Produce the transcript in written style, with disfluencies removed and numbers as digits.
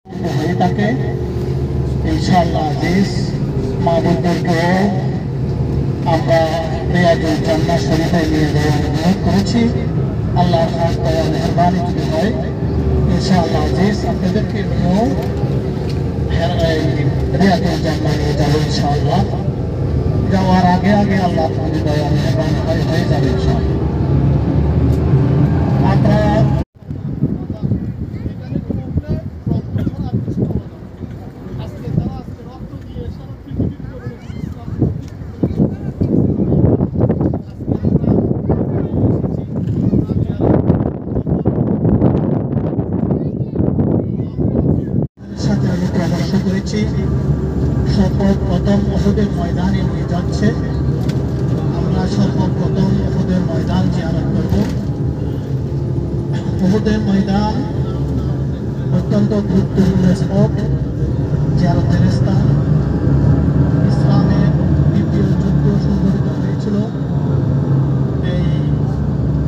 হয়ে থাকে ইনশাআল্লাহ আজিজ মাহবুবদেরকেও আমরা রিয়াজুল জান্নাহ শরীফে নিয়ে যাওয়ার অনুরোধ করেছি। আল্লাহর খাস দয়া মেহরবানি যদি হয় ইনশাআল্লাহ আজিজ আপনাদেরকে নিয়েও রিয়াজুল জান্নাহ নিয়ে যাবো ইনশাআল্লাহ। যাওয়ার আগে আগে আল্লাহ আপনাদের দয়া মেহরবানি হয়ে যাবে ইনশাআল্লাহ। আমরা সাথে আমি পরামর্শ করেছি সর্বপ্রথম উহুদের ময়দানে নিয়ে যাচ্ছে। আমরা সর্বপ্রথম উহুদের ময়দান জিয়ারত করব। উহুদের ময়দান অত্যন্ত গুরুত্বপূর্ণ স্পট, জিয়ারতের স্থান।